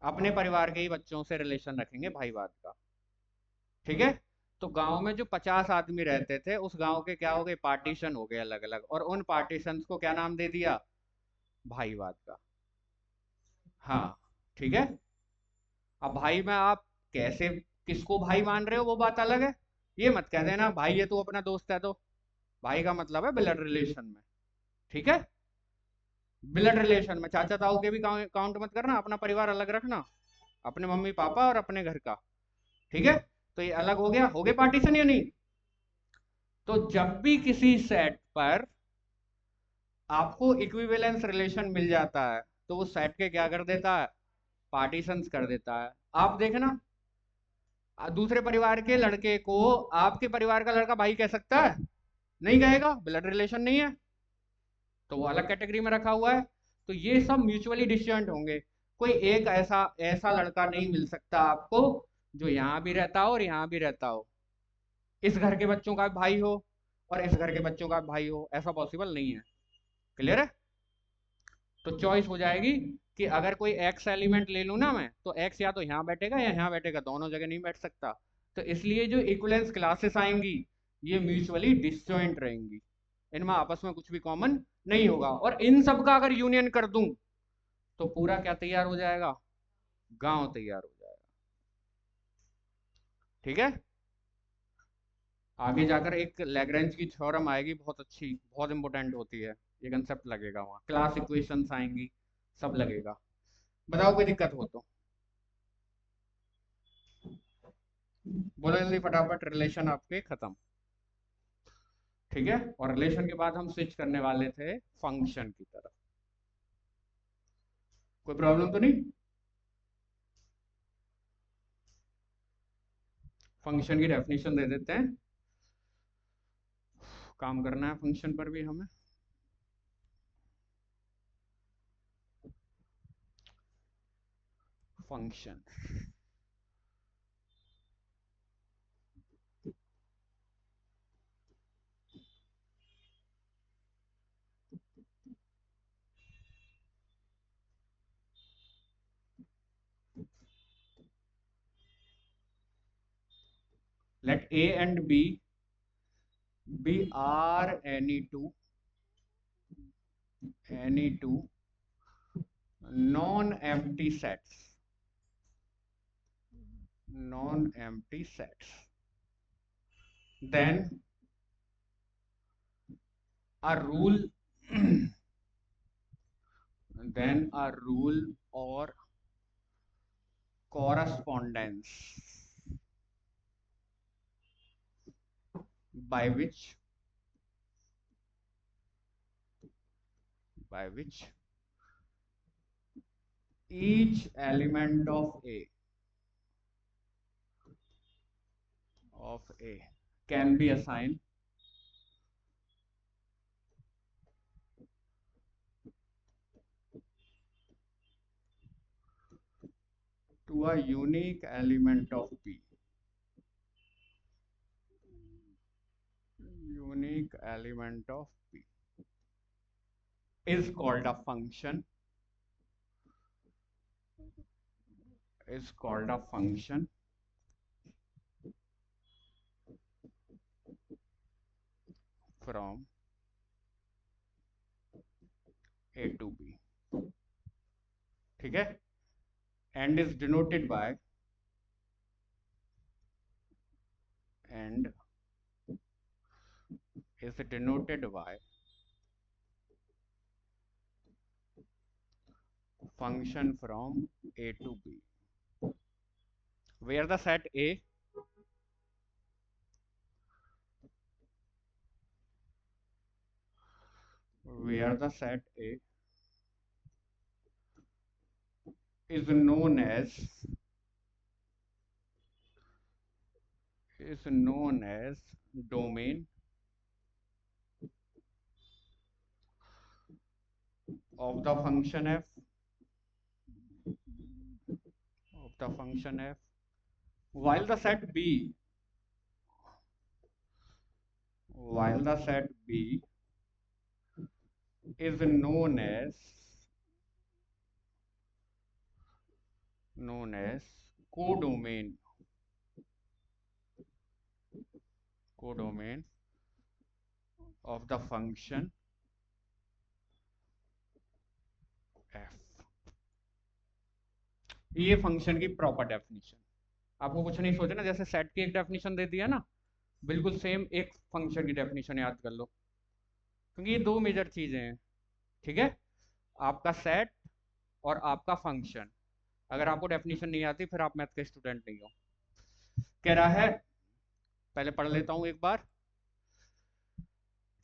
अपने परिवार के ही बच्चों से रिलेशन रखेंगे भाईवाद का। ठीक है? तो गांव में जो 50 आदमी रहते थे उस गांव के क्या हो गए? पार्टीशन हो गए अलग अलग, और उन पार्टीशंस को क्या नाम दे दिया? भाईवाद का। हाँ, ठीक है। अब भाई में आप कैसे किसको भाई मान रहे हो वो बात अलग है। ये मत कह देना भाई है तो अपना दोस्त है। तो भाई का मतलब है ब्लड रिलेशन में। ठीक है? ब्लड रिलेशन में चाचा ताऊ के भी काउंट मत करना, अपना परिवार अलग रखना, अपने मम्मी पापा और अपने घर का। ठीक है? तो ये अलग हो गया, हो गए पार्टीशन या नहीं? तो जब भी किसी सेट पर आपको इक्विवेलेंस रिलेशन मिल जाता है तो वो सेट के क्या कर देता है? पार्टीशंस कर देता है। आप देखना, दूसरे परिवार के लड़के को आपके परिवार का लड़का भाई कह सकता है? नहीं कहेगा, ब्लड रिलेशन नहीं है, तो वो अलग कैटेगरी में रखा हुआ है। तो ये सब म्यूचुअली डिस्जॉइंट होंगे। कोई एक ऐसा ऐसा लड़का नहीं मिल सकता आपको जो यहाँ भी रहता हो और यहाँ भी रहता हो, इस घर के बच्चों का भाई हो और इस घर के बच्चों का भाई हो, ऐसा पॉसिबल नहीं है। क्लियर है? तो चॉइस हो जाएगी कि अगर कोई एक्स एलिमेंट ले लूँ ना मैं, तो एक्स या तो यहाँ बैठेगा या यहाँ बैठेगा, दोनों जगह नहीं बैठ सकता। तो इसलिए जो इक्विवेलेंस क्लासेस आएंगी ये म्यूचुअली डिस्जॉइंट रहेंगी, इनमें आपस में कुछ भी कॉमन नहीं होगा। और इन सब का अगर यूनियन कर दूं तो पूरा क्या तैयार हो जाएगा? गांव तैयार हो जाएगा। ठीक है? आगे जाकर एक लैग्रेंज की थ्योरम आएगी, बहुत अच्छी, बहुत इंपॉर्टेंट होती है। ये कंसेप्ट लगेगा वहाँ, क्लास इक्वेशंस आएंगी, सब लगेगा। बताओ कोई दिक्कत हो तो बोलो जल्दी फटाफट। रिलेशन आपके खत्म। ठीक है? और रिलेशन के बाद हम स्विच करने वाले थे फंक्शन की तरफ। कोई प्रॉब्लम तो नहीं? फंक्शन की डेफिनेशन दे देते हैं, काम करना है फंक्शन पर भी हमें। Function, let a and b be are any two non-empty sets, then a rule then a rule or correspondence by which each element of A can be assigned to a unique element of B. Unique element of B is called a function, is called a function from A to B, ठीक है, and is denoted by, and is denoted by function from A to B, where the set A is known as domain of the function f, while the set B is known as codomain of the function f। ये function की proper definition. आपको कुछ नहीं सोचना, जैसे set की एक definition दे दिया ना, बिल्कुल सेम एक फंक्शन की डेफिनेशन याद कर लो, क्योंकि ये दो मेजर चीजें हैं, ठीक है, आपका सेट और आपका फंक्शन। अगर आपको डेफिनेशन नहीं आती फिर आप मैथ के स्टूडेंट नहीं हो। कह रहा है, पहले पढ़ लेता हूं एक बार,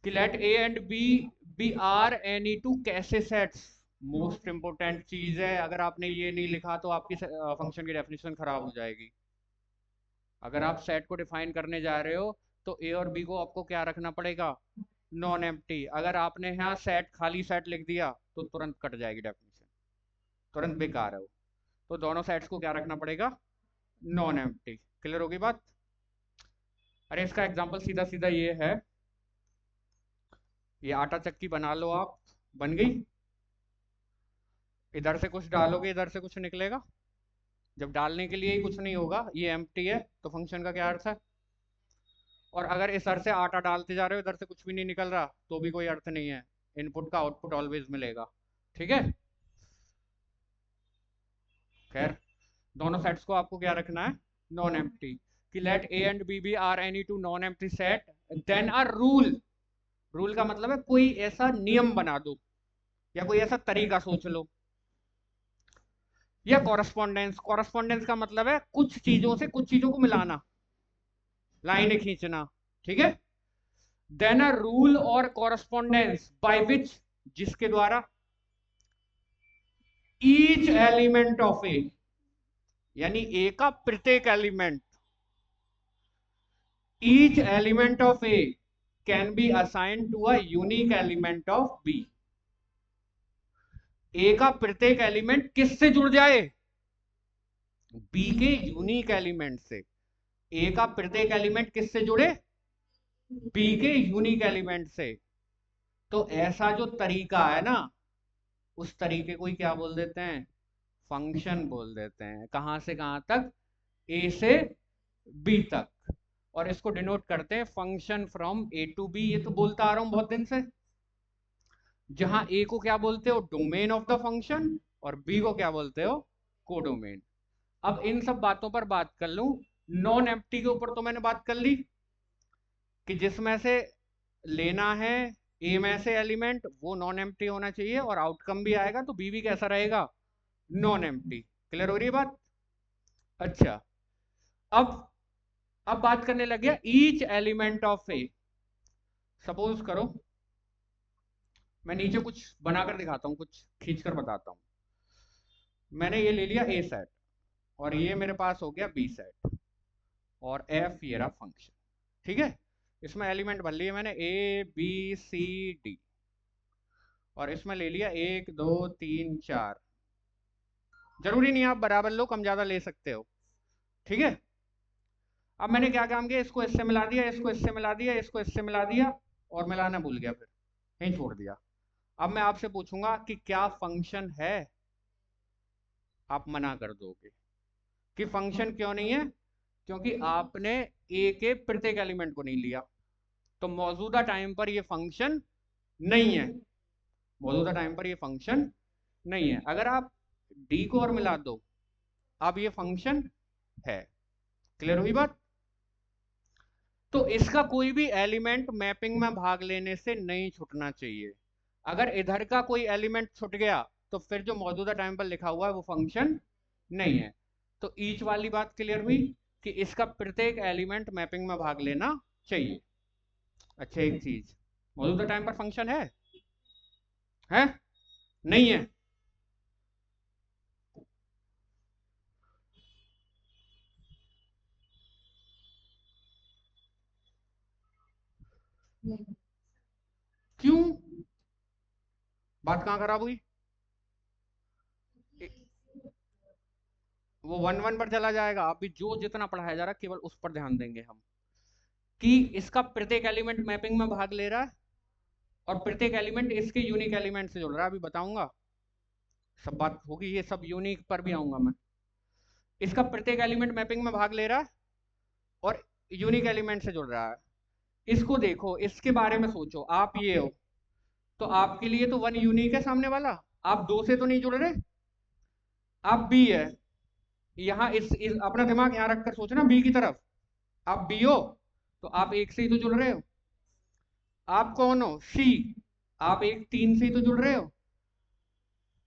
कि let A and B are any two कैसे सेट्स। मोस्ट इंपोर्टेंट चीज है, अगर आपने ये नहीं लिखा तो आपकी फंक्शन की डेफिनेशन खराब हो जाएगी। अगर आप सेट को डिफाइन करने जा रहे हो तो ए और बी को आपको क्या रखना पड़ेगा, नॉन एम्प्टी। अगर आपने यहाँ सेट खाली सेट लिख दिया तो तुरंत कट जाएगी डेफिनेशन, तुरंत बेकार है वो। तो दोनों सेट्स को क्या रखना पड़ेगा, नॉन एम्प्टी। क्लियर होगी बात? अरे इसका एग्जांपल सीधा सीधा ये है, ये आटा चक्की बना लो आप, बन गई, इधर से कुछ डालोगे इधर से कुछ निकलेगा। जब डालने के लिए ही कुछ नहीं होगा, ये एम्प्टी है, तो फंक्शन का क्या अर्थ है। और अगर इस अर्थ से आटा डालते जा रहे हो, इधर से कुछ भी नहीं निकल रहा, तो भी कोई अर्थ नहीं है, इनपुट का आउटपुट ऑलवेज मिलेगा, ठीक है। खैर, दोनों सेट्स को आपको क्या रखना है, नॉन एम्प्टी। कि let A and B are any two non empty set, then a rule, rule का मतलब है कोई ऐसा नियम बना दो या कोई ऐसा तरीका सोच लो, या कॉरस्पॉन्डेंस। कॉरस्पॉन्डेंस का मतलब है कुछ चीजों से कुछ चीजों को मिलाना, लाइनें खींचना, ठीक है। देन अ रूल और कॉरस्पॉन्डेंस बाय विच, जिसके द्वारा ईच एलिमेंट ऑफ ए, यानी ए का प्रत्येक element, each element of A can be assign to a unique element of B. A का प्रत्येक एलिमेंट किससे जुड़ जाए, बी के यूनिक एलिमेंट से। ए का प्रत्येक एलिमेंट किससे जुड़े, बी के यूनिक एलिमेंट से। तो ऐसा जो तरीका है ना, उस तरीके को ही क्या बोल देते हैं, फंक्शन बोल देते हैं। कहां से कहां तक, ए से बी तक। और इसको डिनोट करते हैं function from A to B. ये तो बोलता आ रहा हूं बहुत दिन से। जहां ए को क्या बोलते हो, डोमेन ऑफ द फंक्शन, और बी को क्या बोलते हो, कोडोमेन। अब इन सब बातों पर बात कर लूं। नॉन एम्प्टी के ऊपर तो मैंने बात कर ली, कि जिसमें से लेना है ए में से एलिमेंट, वो नॉन एम्प्टी होना चाहिए, और आउटकम भी आएगा तो बी भी कैसा रहेगा, नॉन एम्प्टी। क्लियर हो रही है बात? अच्छा, अब बात करने लग गया each element of A. Suppose करो, मैं नीचे कुछ बनाकर दिखाता हूं, कुछ खींचकर बताता हूं। मैंने ये ले लिया ए सेट, और ये मेरे पास हो गया बी सेट, और एफ ये रहा फंक्शन, ठीक है। इसमें एलिमेंट भर लिए मैंने ए बी सी डी, और इसमें ले लिया 1 2 3 4। जरूरी नहीं आप बराबर लो, कम ज्यादा ले सकते हो, ठीक है। अब मैंने क्या काम किया, इसको इससे मिला दिया, इसको इससे मिला दिया, इसको इससे मिला दिया, और मिलाना भूल गया, फिर यहीं छोड़ दिया। अब मैं आपसे पूछूंगा कि क्या फंक्शन है, आप मना कर दोगे कि फंक्शन क्यों नहीं है, क्योंकि आपने ए के प्रत्येक एलिमेंट को नहीं लिया। तो मौजूदा टाइम पर ये फंक्शन नहीं है, मौजूदा टाइम पर ये फंक्शन नहीं है। अगर आप डी को और मिला दो, अब ये फंक्शन है। क्लियर हुई बात? तो इसका कोई भी एलिमेंट मैपिंग में भाग लेने से नहीं छूटना चाहिए। अगर इधर का कोई एलिमेंट छूट गया तो फिर जो मौजूदा टाइम पर लिखा हुआ है वो फंक्शन नहीं है। तो ईच वाली बात क्लियर हुई कि इसका प्रत्येक एलिमेंट मैपिंग में भाग लेना चाहिए। अच्छा, एक चीज, मौजूदा टाइम पर फंक्शन है नहीं है? क्यों? बात कहां खराब हुई? वो 1 1 पर चला जाएगा। अभी जो जितना पढ़ाया जा रहा है केवल उस पर ध्यान देंगे हम, कि इसका प्रत्येक एलिमेंट मैपिंग में भाग ले रहा है और प्रत्येक एलिमेंट इसके यूनिक एलिमेंट से जुड़ रहा है। अभी बताऊंगा, सब बात होगी, ये सब यूनिक पर भी आऊंगा मैं। इसका प्रत्येक एलिमेंट मैपिंग में भाग ले रहा है और यूनिक एलिमेंट से जुड़ रहा है। इसको देखो, इसके बारे में सोचो। आप ये हो तो आपके लिए तो 1 यूनिक है सामने वाला, आप 2 से तो नहीं जुड़ रहे। आप बी है, यहाँ इस अपना दिमाग यहाँ रखकर सोचना बी की तरफ। आप बी हो तो आप 1 से ही तो जुड़ रहे हो। आप कौन हो? सी। आप 3 से ही तो जुड़ रहे हो।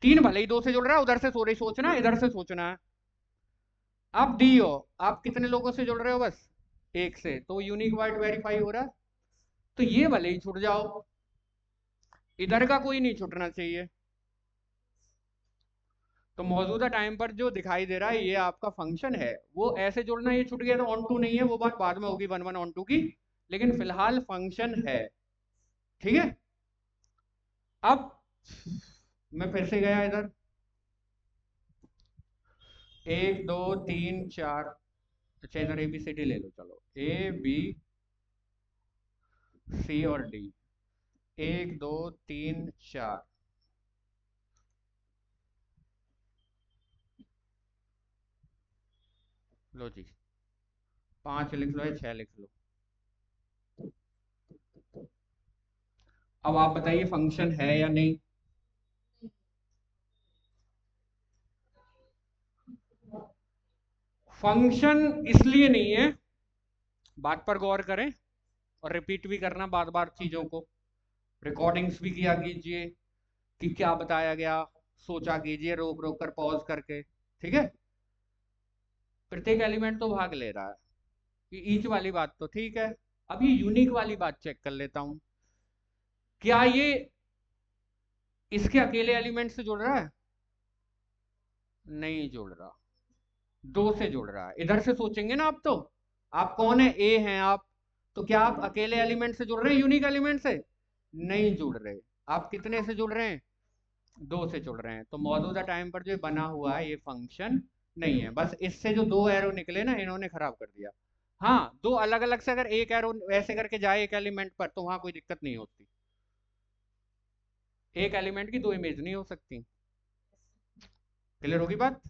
3 भले ही 2 से जुड़ रहा है, उधर से सो सोचना, इधर से सोचना है। आप डी हो, आप कितने लोगों से जुड़ रहे हो? बस 1 से, तो यूनिक वर्ड वेरीफाई हो रहा है। तो ये भले ही छूट जाओ, इधर का कोई नहीं छूटना चाहिए। तो मौजूदा टाइम पर जो दिखाई दे रहा है ये आपका फंक्शन है। वो ऐसे जुड़ना, ये छूट गया तो ऑन टू नहीं है, वो बात बाद में होगी 1 1 ऑन टू की, लेकिन फिलहाल फंक्शन है। ठीक है? अब मैं फिर से गया इधर, 1 2 3 4। अच्छा, इधर ए बी सी डी ले लो, चलो ए बी सी और डी, 1 2 3 4। लो जी, 5 लिख लो या 6 लिख लो। अब आप बताइए फंक्शन है या नहीं? फंक्शन इसलिए नहीं है, बात पर गौर करें और रिपीट भी करना बार बार चीजों को, रिकॉर्डिंग्स भी किया कीजिए कि क्या बताया गया, सोचा कीजिए रोक रोक कर, पॉज करके। ठीक है? प्रत्येक एलिमेंट तो भाग ले रहा है, कि ईच वाली बात तो ठीक है। अब ये यूनिक वाली बात चेक कर लेता हूं, क्या ये इसके अकेले एलिमेंट से जुड़ रहा है? नहीं जुड़ रहा, 2 से जुड़ रहा है। इधर से सोचेंगे ना आप, तो आप कौन है? ए हैं आप, तो क्या आप अकेले एलिमेंट से जुड़ रहे हैं, यूनिक एलिमेंट से? नहीं जुड़ रहे। आप कितने से जुड़ रहे हैं? 2 से जुड़ रहे हैं। तो मौजूदा टाइम पर जो बना हुआ है ये फंक्शन नहीं है। बस इससे जो 2 एरो निकले ना, इन्होंने खराब कर दिया। हाँ, 2 अलग अलग से अगर एक एरो ऐसे करके जाए एक एलिमेंट पर तो वहां कोई दिक्कत नहीं होती। एक एलिमेंट की 2 इमेज नहीं हो सकती। क्लियर होगी बात?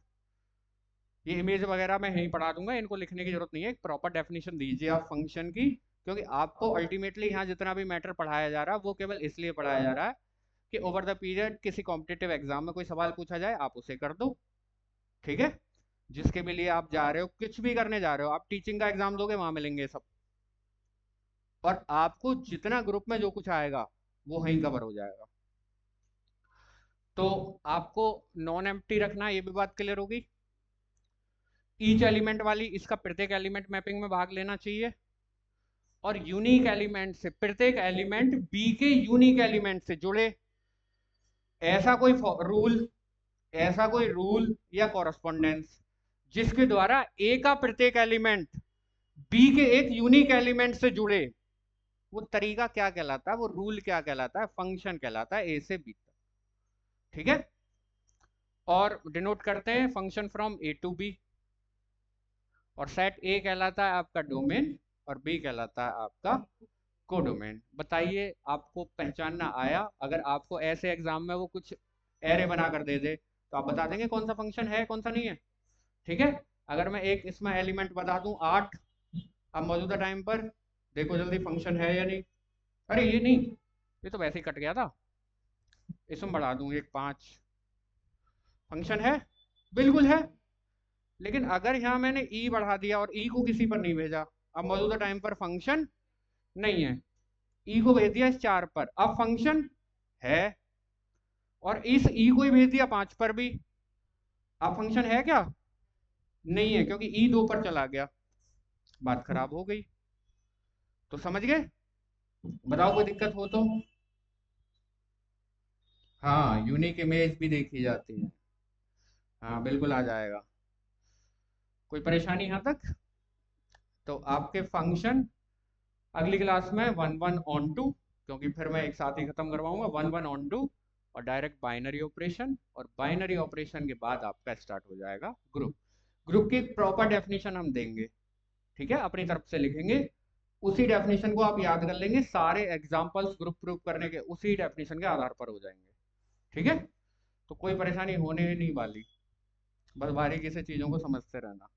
ये इमेज वगैरह मैं यहीं पढ़ा दूंगा, इनको लिखने की जरूरत नहीं है। एक प्रॉपर डेफिनेशन दीजिए आप फंक्शन की, क्योंकि आपको अल्टीमेटली यहाँ जितना भी मैटर पढ़ाया जा रहा है वो केवल इसलिए पढ़ाया जा रहा है कि ओवर द पीरियड किसी कॉम्पिटिटिव एग्जाम में कोई सवाल पूछा जाए आप उसे कर दो। ठीक है? जिसके भी लिए आप जा रहे हो, कुछ भी करने जा रहे हो, आप टीचिंग का एग्जाम दोगे वहां मिलेंगे सब, और आपको जितना ग्रुप में जो कुछ आएगा वो वहीं कवर हो जाएगा। तो आपको नॉन एम्प्टी रखना, ये भी बात क्लियर होगी। ईच एलिमेंट वाली, इसका प्रत्येक एलिमेंट मैपिंग में भाग लेना चाहिए। और यूनिक एलिमेंट से, प्रत्येक एलिमेंट बी के यूनिक एलिमेंट से जुड़े। ऐसा कोई रूल, ऐसा कोई रूल या कॉरस्पॉन्डेंस जिसके द्वारा ए का प्रत्येक एलिमेंट बी के एक यूनिक एलिमेंट से जुड़े, वो तरीका क्या कहलाता है, वो रूल क्या कहलाता है? फंक्शन कहलाता है, ए से बी तक। ठीक है? और डिनोट करते हैं function from A to B. और सेट ए कहलाता है आपका डोमेन और बी कहलाता है आपका कोडोमेन। बताइए, आपको पहचानना आया? अगर आपको ऐसे एग्जाम में वो कुछ एरे बना कर दे दे तो आप बता देंगे कौन सा फंक्शन है कौन सा नहीं है। ठीक है? अगर मैं एक इसमें एलिमेंट बता दूं 8, अब मौजूदा टाइम पर देखो जल्दी फंक्शन है या नहीं? अरे ये नहीं, ये तो वैसे ही कट गया था, इसमें बढ़ा दूं एक 5। फंक्शन है, बिल्कुल है। लेकिन अगर यहाँ मैंने ई बढ़ा दिया और ई को किसी पर नहीं भेजा, अब मौजूदा टाइम पर फंक्शन नहीं है, ई को भेज दिया इस 4 पर, अब फंक्शन है। और इस ई को ही भेज दिया 5 पर भी, अब फंक्शन है क्या? नहीं है, क्योंकि ई 2 पर चला गया, बात खराब हो गई। तो समझ गए? बताओ कोई दिक्कत हो तो। हाँ, यूनिक इमेज भी देखी जाती है। हाँ बिल्कुल आ जाएगा। कोई परेशानी यहाँ तक? तो आपके फंक्शन अगली क्लास में वन वन ऑन टू, क्योंकि फिर मैं एक साथ ही खत्म करवाऊंगा, वन वन ऑन टू और डायरेक्ट बाइनरी ऑपरेशन, और बाइनरी ऑपरेशन के बाद आपका स्टार्ट हो जाएगा ग्रुप। ग्रुप की प्रॉपर डेफिनेशन हम देंगे, ठीक है, अपनी तरफ से लिखेंगे, उसी डेफिनेशन को आप याद कर लेंगे, सारे एग्जांपल्स ग्रुप प्रूफ करने के उसी डेफिनेशन के आधार पर हो जाएंगे, ठीक है। तो कोई परेशानी होने नहीं वाली, बस बारीकी से चीज़ों को समझते रहना।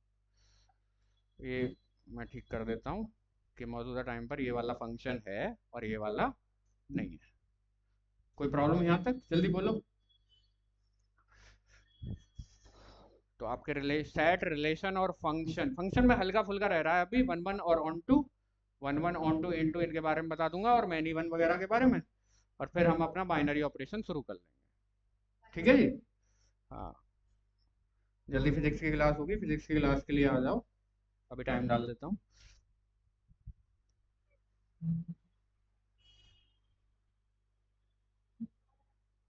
ये मैं ठीक कर देता हूँ कि मौजूदा टाइम पर ये वाला फंक्शन है और ये वाला नहीं है। कोई प्रॉब्लम यहाँ तक, जल्दी बोलो। तो आपके सेट रिलेशन और फंक्शन, फंक्शन में हल्का फुल्का रह रहा है अभी, वन वन और onto, one one onto into, इनके बारे में बता दूंगा, और मैनी वन वगैरह के बारे में, और फिर हम अपना बाइनरी ऑपरेशन शुरू कर लेंगे, ठीक है जी। हाँ, जल्दी फिजिक्स की क्लास होगी, फिजिक्स की क्लास के लिए आ जाओ, अभी टाइम डाल देता हूँ।